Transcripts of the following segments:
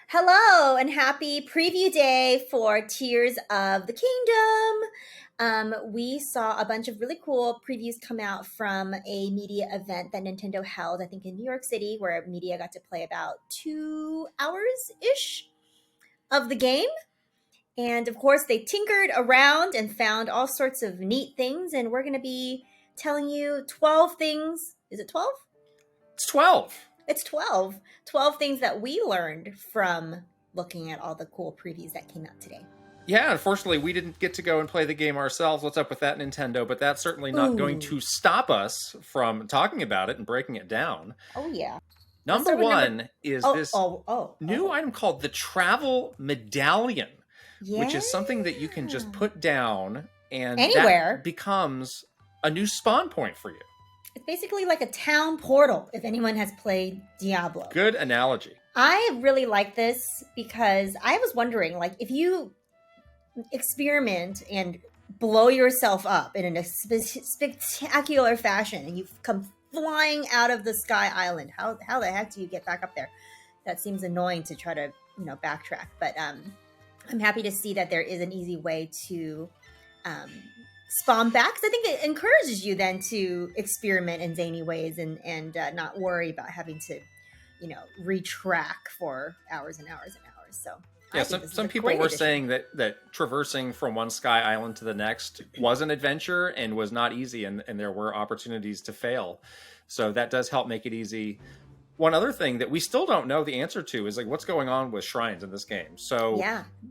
Hello and happy preview day for Tears of the Kingdom. We saw a bunch of really cool previews come out from a media event that Nintendo held, I think in New York City, where media got to play about 2 hours-ish of the game. And of course, they tinkered around and found all sorts of neat things. And we're going to be telling you 12 things. Is it 12? It's 12. It's 12. 12 things that we learned from looking at all the cool previews that came out today. Yeah, unfortunately, we didn't get to go and play the game ourselves. What's up with that, Nintendo? But that's certainly not going to stop us from talking about it and breaking it down. Oh, yeah. Number one is this new item called the Travel Medallion, which is something that you can just put down and anywhere. That becomes a new spawn point for you. It's basically like a town portal, if anyone has played Diablo. Good analogy. I really like this because I was wondering, like, if you experiment and blow yourself up in a spectacular fashion and you come flying out of the Sky Island, how the heck do you get back up there? That seems annoying to try to, backtrack. But I'm happy to see that there is an easy way to spawn back, because I think it encourages you then to experiment in zany ways and not worry about having to, retrack for hours and hours and hours. So yeah, some people were saying that traversing from one Sky Island to the next was an adventure and was not easy, and there were opportunities to fail. So that does help make it easy. One other thing that we still don't know the answer to is like what's going on with shrines in this game. So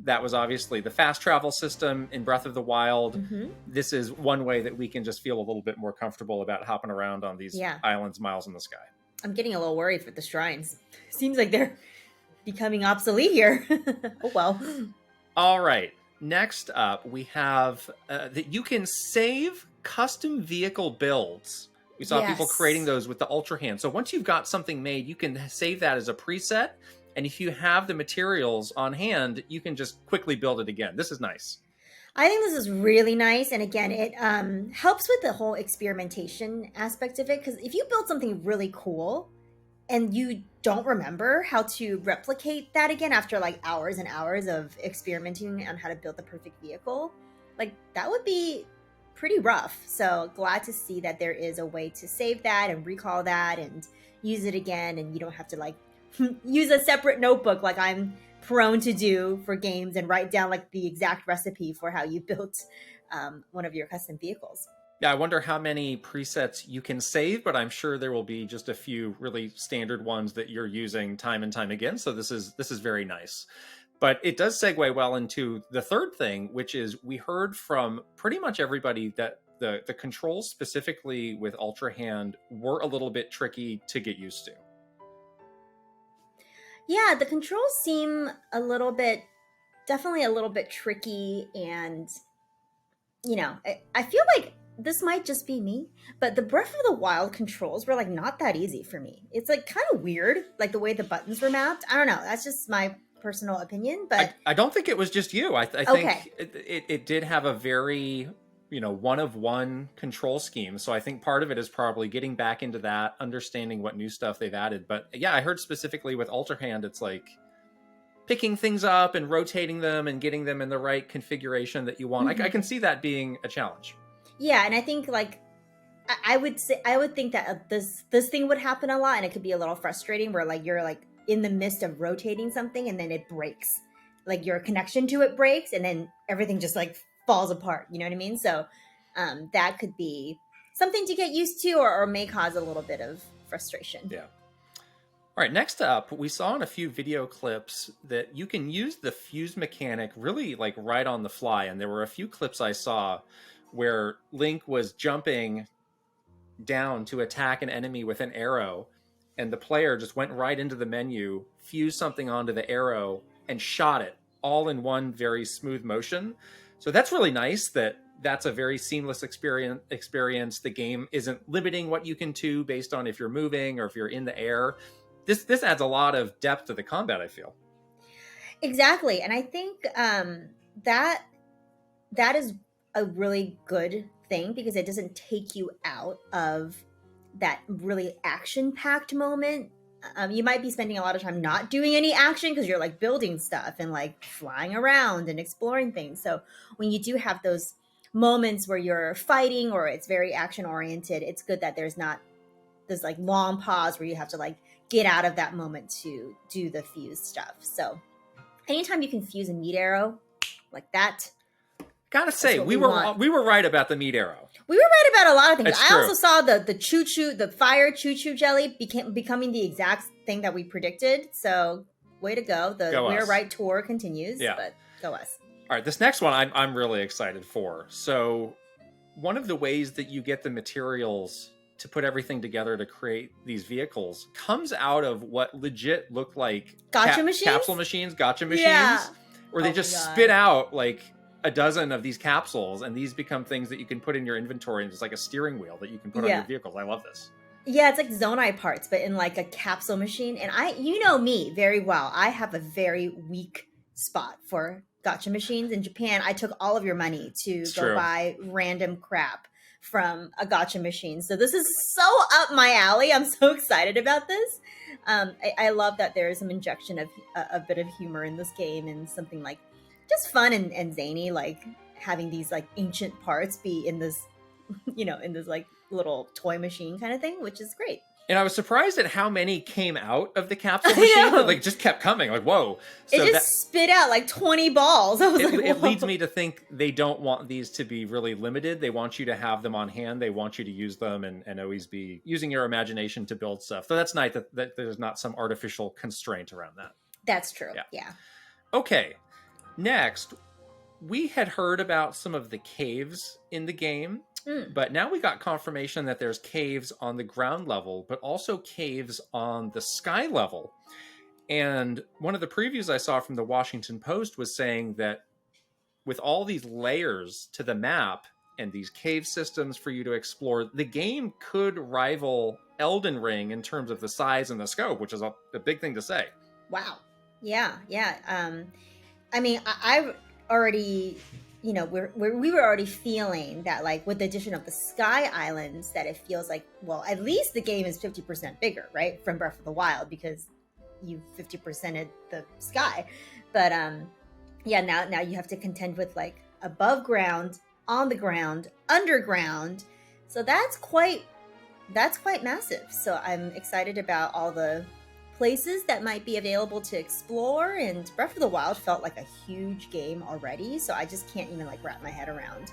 that was obviously the fast travel system in Breath of the Wild. Mm-hmm. This is one way that we can just feel a little bit more comfortable about hopping around on these islands miles in the sky. I'm getting a little worried for the shrines. Seems like they're becoming obsolete here. Oh, well. All right. Next up, we have that you can save custom vehicle builds. We saw people creating those with the ULTRAHAND. So once you've got something made, you can save that as a preset. And if you have the materials on hand, you can just quickly build it again. This is nice. I think this is really nice. And again, it helps with the whole experimentation aspect of it. Because if you build something really cool and you don't remember how to replicate that again after like hours and hours of experimenting on how to build the perfect vehicle, like that would be pretty rough. So glad to see that there is a way to save that and recall that and use it again, and you don't have to like use a separate notebook like I'm prone to do for games and write down like the exact recipe for how you built one of your custom vehicles. Yeah, I wonder how many presets you can save, but I'm sure there will be just a few really standard ones that you're using time and time again. So this is very nice. But it does segue well into the third thing, which is we heard from pretty much everybody that the controls specifically with ULTRAHAND were a little bit tricky to get used to. Yeah, the controls seem definitely a little bit tricky. And, I feel like this might just be me, but the Breath of the Wild controls were like not that easy for me. It's like kind of weird, like the way the buttons were mapped. I don't know. That's just my personal opinion, but I don't think it was just you. I think it did have a very one-of-one control scheme. So I think part of it is probably getting back into that, understanding what new stuff they've added. But yeah, I heard specifically with ULTRAHAND, it's like picking things up and rotating them and getting them in the right configuration that you want. Mm-hmm. I can see that being a challenge. Yeah, and I think like I would think that this thing would happen a lot, and it could be a little frustrating where like you're like in the midst of rotating something and then it breaks, like your connection to it breaks and then everything just like falls apart. You know what I mean? So that could be something to get used to or may cause a little bit of frustration. Yeah. All right. Next up, we saw in a few video clips that you can use the fuse mechanic really like right on the fly. And there were a few clips I saw where Link was jumping down to attack an enemy with an arrow, and the player just went right into the menu, fused something onto the arrow, and shot it all in one very smooth motion. So that's really nice that's a very seamless experience. The game isn't limiting what you can do based on if you're moving or if you're in the air. This adds a lot of depth to the combat, I feel. Exactly. And I think that is a really good thing because it doesn't take you out of that really action-packed moment You might be spending a lot of time not doing any action because you're like building stuff and like flying around and exploring things. So when you do have those moments where you're fighting or it's very action oriented, it's good that there's not this like long pause where you have to like get out of that moment to do the fuse stuff. So anytime you can fuse a meat arrow like that, Gotta say, we were right about the meat arrow. We were right about a lot of things. It's I true. also saw the fire choo-choo jelly becoming the exact thing that we predicted. So way to go. The Go We're us. Right tour continues. Yeah. But go us. All right, this next one I'm really excited for. So one of the ways that you get the materials to put everything together to create these vehicles comes out of what legit look like Gotcha machines? capsule machines, gotcha machines, Yeah. where they Oh just my God. spit out like a dozen of these capsules, and these become things that you can put in your inventory, and it's like a steering wheel that you can put on Yeah. your vehicles. I love this. Yeah, it's like ZONAI parts, but in like a capsule machine. And you know me very well. I have a very weak spot for gotcha machines. In Japan, I took all of your money to It's go true. buy random crap from a gotcha machine. So this is so up my alley. I'm so excited about this. I love that there is some injection of a bit of humor in this game and something like just fun and zany, like having these like ancient parts be in this, in this like little toy machine kind of thing, which is great. And I was surprised at how many came out of the capsule I machine. know. Like just kept coming. Like, whoa. So It just spit out like 20 balls. I was like, it whoa. leads me to think they don't want these to be really limited. They want you to have them on hand. They want you to use them and always be using your imagination to build stuff. So that's nice that there's not some artificial constraint around that. That's true. Yeah. Okay. Next, we had heard about some of the caves in the game, but now we got confirmation that there's caves on the ground level, but also caves on the sky level. And one of the previews I saw from the Washington Post was saying that with all these layers to the map and these cave systems for you to explore, the game could rival Elden Ring in terms of the size and the scope, which is a big thing to say. Wow. Yeah. I mean, I've already, we were already feeling that, like, with the addition of the Sky Islands, that it feels like, well, at least the game is 50% bigger, right, from Breath of the Wild, because you 50%ed the sky. But yeah, now you have to contend with like above ground, on the ground, underground. So that's quite massive. So I'm excited about all the places that might be available to explore, and Breath of the Wild felt like a huge game already, so I just can't even like wrap my head around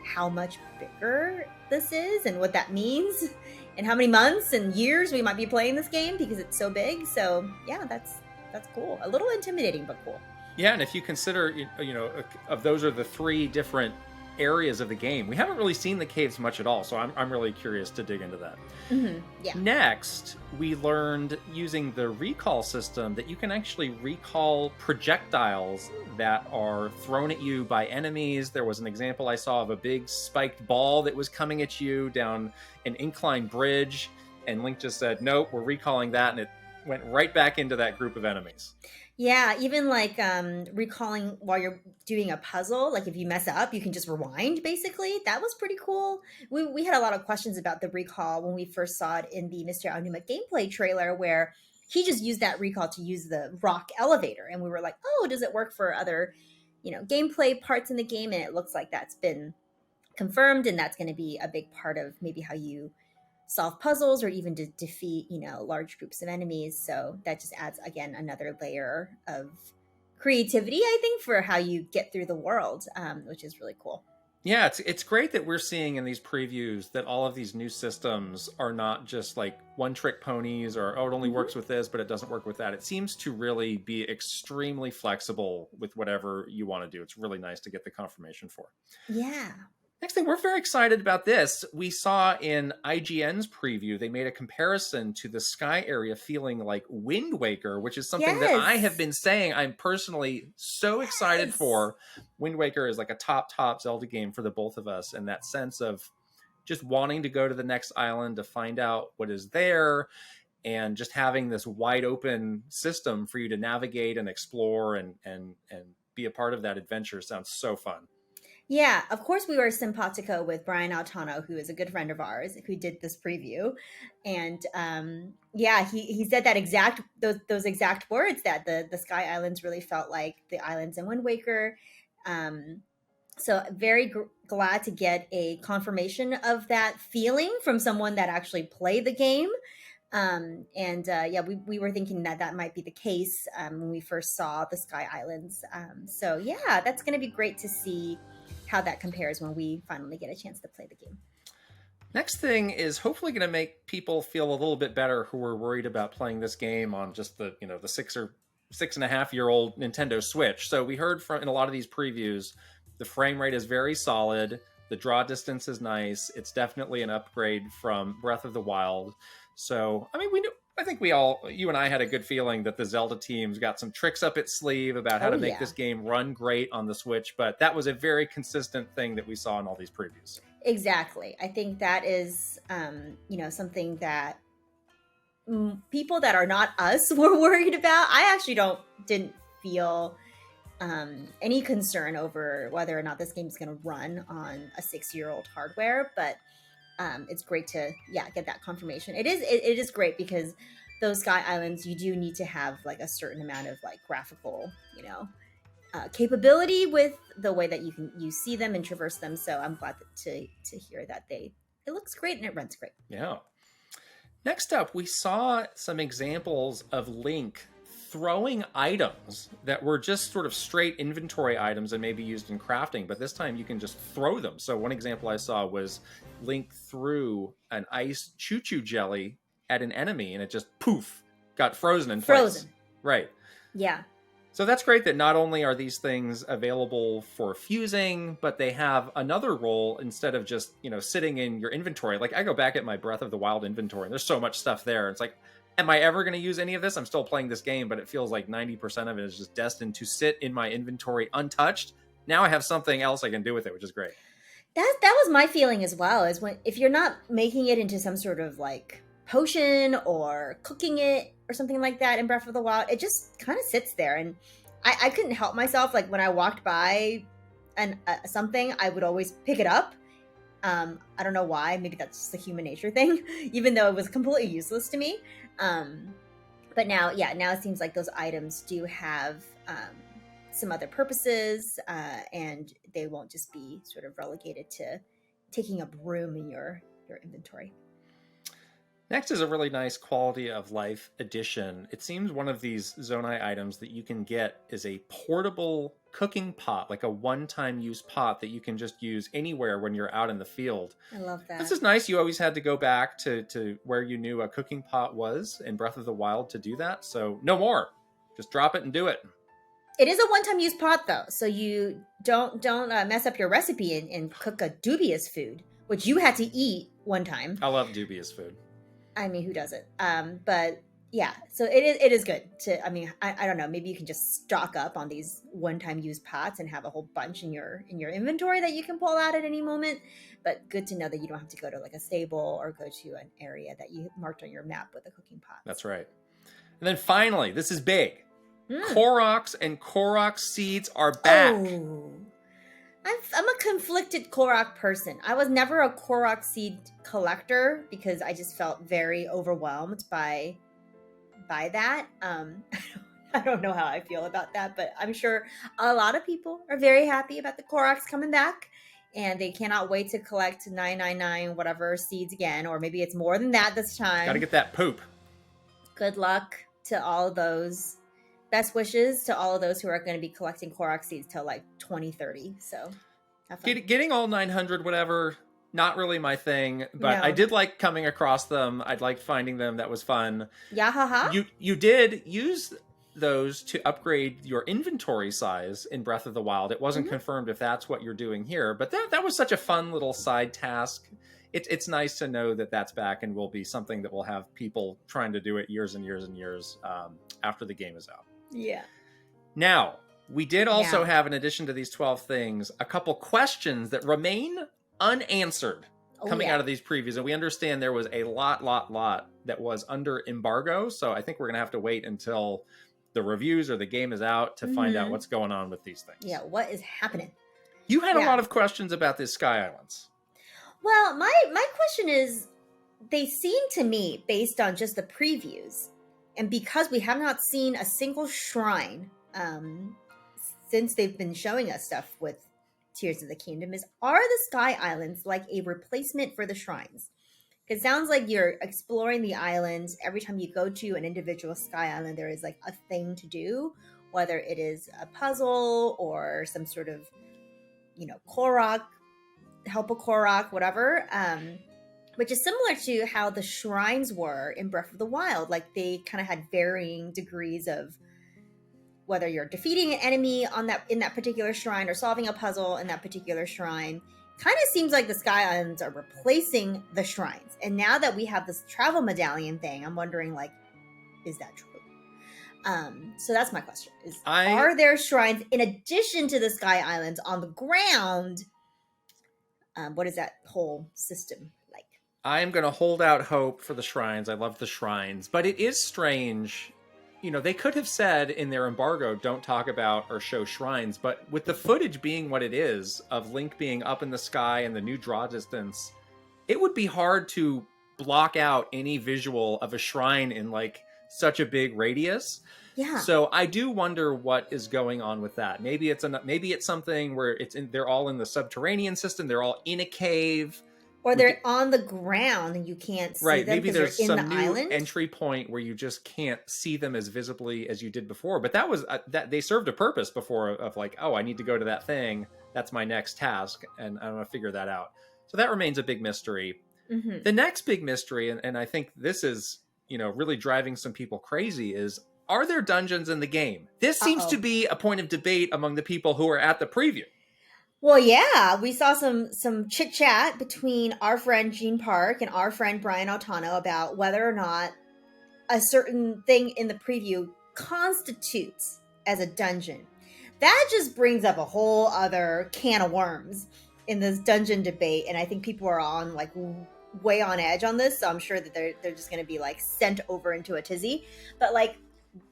how much bigger this is and what that means and how many months and years we might be playing this game because it's so big. So yeah, that's cool. A little intimidating, but cool. Yeah, and if you consider, of those are the three different areas of the game, we haven't really seen the caves much at all, so I'm really curious to dig into that. Yeah. Next, we learned using the recall system that you can actually recall projectiles that are thrown at you by enemies. There was an example I saw of a big spiked ball that was coming at you down an incline bridge, and Link just said, nope, we're recalling that, and it went right back into that group of enemies. Yeah, even like recalling while you're doing a puzzle, like if you mess up, you can just rewind, basically. That was pretty cool. We had a lot of questions about the recall when we first saw it in the Mr. Aonuma gameplay trailer, where he just used that recall to use the rock elevator. And we were like, oh, does it work for other, gameplay parts in the game? And it looks like that's been confirmed, and that's going to be a big part of maybe how you solve puzzles or even to defeat, large groups of enemies. So that just adds, again, another layer of creativity, I think, for how you get through the world, which is really cool. Yeah, it's great that we're seeing in these previews that all of these new systems are not just like one-trick ponies or, oh, it only works with this, but it doesn't work with that. It seems to really be extremely flexible with whatever you want to do. It's really nice to get the confirmation for. Yeah. Next thing, we're very excited about this. We saw in IGN's preview, they made a comparison to the sky area feeling like Wind Waker, which is something that I have been saying I'm personally so excited for. Wind Waker is like a top Zelda game for the both of us, and that sense of just wanting to go to the next island to find out what is there, and just having this wide open system for you to navigate and explore and be a part of that adventure sounds so fun. Yeah, of course we were simpatico with Brian Altano, who is a good friend of ours, who did this preview, and yeah, he said that exact those exact words that the Sky Islands really felt like the islands in Wind Waker. Um, so very glad to get a confirmation of that feeling from someone that actually played the game. And yeah, we were thinking that that might be the case when we first saw the Sky Islands. So yeah, that's going to be great to see how that compares when we finally get a chance to play the game. Next thing is hopefully going to make people feel a little bit better who are worried about playing this game on just the the 6.5 year old Nintendo Switch. So we heard from in a lot of these previews, the frame rate is very solid. The draw distance is nice. It's definitely an upgrade from Breath of the Wild. So I mean, I think you and I had a good feeling that the Zelda team's got some tricks up its sleeve about how to make this game run great on the Switch. But that was a very consistent thing that we saw in all these previews. Exactly. I think that is, something that people that are not us were worried about. I actually didn't feel any concern over whether or not this game is going to run on a 6-year-old hardware, but it's great to get that confirmation. It is great because those Sky Islands, you do need to have like a certain amount of like graphical, capability with the way that you see them and traverse them. So I'm glad to hear that it looks great and it runs great. Yeah. Next up, we saw some examples of Link throwing items that were just sort of straight inventory items and maybe used in crafting, but this time you can just throw them. So one example I saw was Link threw an ice choo-choo jelly at an enemy and it just poof got frozen in place. Right. Yeah. So that's great that not only are these things available for fusing, but they have another role instead of just, sitting in your inventory. Like I go back at my Breath of the Wild inventory and there's so much stuff there. It's like, am I ever going to use any of this? I'm still playing this game, but it feels like 90% of it is just destined to sit in my inventory untouched. Now I have something else I can do with it, which is great. That was my feeling as well, is if you're not making it into some sort of like potion or cooking it or something like that in Breath of the Wild, it just kind of sits there. And I couldn't help myself. Like when I walked by something, I would always pick it up. I don't know why. Maybe that's just a human nature thing, even though it was completely useless to me. But now it seems like those items do have some other purposes, and they won't just be sort of relegated to taking up room in your inventory. Next is a really nice quality of life addition. It seems one of these ZONAI items that you can get is a portable cooking pot, like a one-time use pot that you can just use anywhere when you're out in the field. I love that. This is nice. You always had to go back to where you knew a cooking pot was in Breath of the Wild to do that. So no more. Just drop it and do it. It is a one-time use pot though, so you don't mess up your recipe and cook a dubious food, which you had to eat one time. I love dubious food. I mean, who doesn't? But yeah, so it is good to, I mean, I don't know, maybe you can just stock up on these one-time use pots and have a whole bunch in your inventory that you can pull out at any moment. But good to know that you don't have to go to like a stable or go to an area that you marked on your map with a cooking pot. That's right. And then finally, this is big. KOROKS and KOROKS seeds are back. Oh. I'm a conflicted Korok person. I was never a Korok seed collector because I just felt very overwhelmed by that. I don't know how I feel about that, but I'm sure a lot of people are very happy about the Koroks coming back, and they cannot wait to collect 999 whatever seeds again, or maybe it's more than that this time. Gotta get that poop. Good luck to all of those. Best wishes to all of those who are going to be collecting Korok seeds till like 2030. So, getting all 900 whatever, not really my thing, but no. I did like coming across them. I'd liked finding them. That was fun. Yeah, haha. You did use those to upgrade your inventory size in Breath of the Wild. It wasn't confirmed if that's what you're doing here, but that was such a fun little side task. It's nice to know that that's back and will be something that will have people trying to do it years and years and years after the game is out. Yeah. Now, we did also have, in addition to these 12 things, a couple questions that remain unanswered coming out of these previews. And we understand there was a lot that was under embargo. So I think we're going to have to wait until the reviews or the game is out to find out what's going on with these things. Yeah, what is happening? You had a Yeah. lot of questions about these Sky Islands. Well, my question is, they seem to me, based on just the previews, and because we have not seen a single shrine since they've been showing us stuff with Tears of the Kingdom, are the Sky Islands like a replacement for the shrines? It sounds like you're exploring the islands. Every time you go to an individual Sky Island, there is like a thing to do, whether it is a puzzle or some sort of, Korok, help a Korok, whatever. Which is similar to how the shrines were in Breath of the Wild. Like they kind of had varying degrees of whether you're defeating an enemy in that particular shrine or solving a puzzle in that particular shrine. Kind of seems like the Sky Islands are replacing the shrines. And now that we have this travel medallion thing, I'm wondering, like, is that true? So that's my question. Are there shrines in addition to the Sky Islands on the ground? What is that whole system like? I am going to hold out hope for the shrines. I love the shrines, but it is strange. They could have said in their embargo, don't talk about or show shrines, but with the footage being what it is, of Link being up in the sky and the new draw distance, it would be hard to block out any visual of a shrine in like such a big radius. Yeah. So I do wonder what is going on with that. Maybe it's something where they're all in the subterranean system. They're all in a cave. Or they're on the ground and you can't see them. Maybe there's in some the new island entry point where you just can't see them as visibly as you did before. But that was that they served a purpose before of like, oh, I need to go to that thing. That's my next task, and I'm going to figure that out. So that remains a big mystery. Mm-hmm. The next big mystery, and I think this is really driving some people crazy, is are there dungeons in the game? This seems to be a point of debate among the people who are at the preview. Well, yeah, we saw some chit chat between our friend Gene Park and our friend Brian Altano about whether or not a certain thing in the preview constitutes as a dungeon. That just brings up a whole other can of worms in this dungeon debate, and I think people are on like way on edge on this. So I'm sure that they're just going to be like sent over into a tizzy. But like,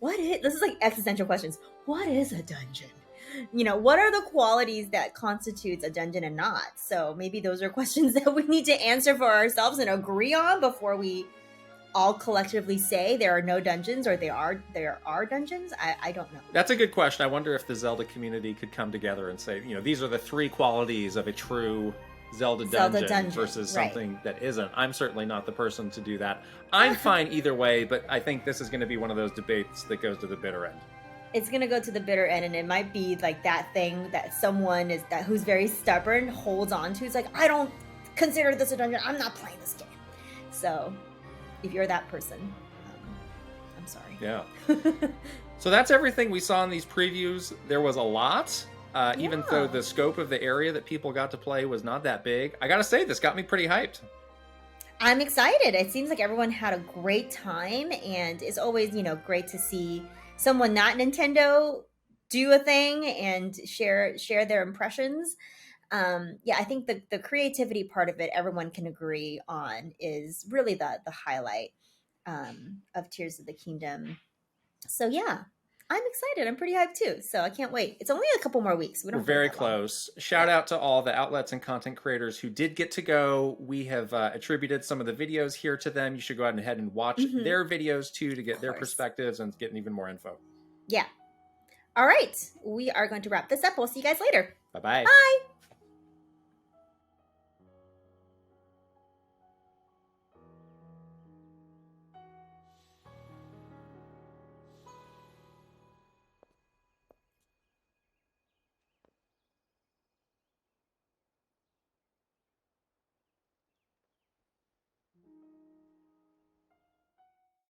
this is like existential questions. What is a dungeon? What are the qualities that constitutes a dungeon and not? So maybe those are questions that we need to answer for ourselves and agree on before we all collectively say there are no dungeons or there are dungeons. I don't know. That's a good question. I wonder if the Zelda community could come together and say, these are the 3 qualities of a true Zelda dungeon versus something that isn't. I'm certainly not the person to do that. I'm fine either way, but I think this is going to be one of those debates that goes to the bitter end. It's going to go to the bitter end, and it might be like that thing that someone who's very stubborn holds on to. It's like, I don't consider this a dungeon. I'm not playing this game. So if you're that person, I'm sorry. Yeah. So that's everything we saw in these previews. There was a lot, even though the scope of the area that people got to play was not that big. I got to say, this got me pretty hyped. I'm excited. It seems like everyone had a great time, and it's always, great to see someone not Nintendo do a thing and share their impressions. I think the creativity part of it, everyone can agree on, is really the highlight of Tears of the Kingdom. So yeah, I'm excited. I'm pretty hyped too. So I can't wait. It's only a couple more weeks. We're very close. Shout out to all the outlets and content creators who did get to go. We have attributed some of the videos here to them. You should go ahead and watch their videos too to get their perspectives and get even more info. Yeah. All right. We are going to wrap this up. We'll see you guys later. Bye-bye. Bye.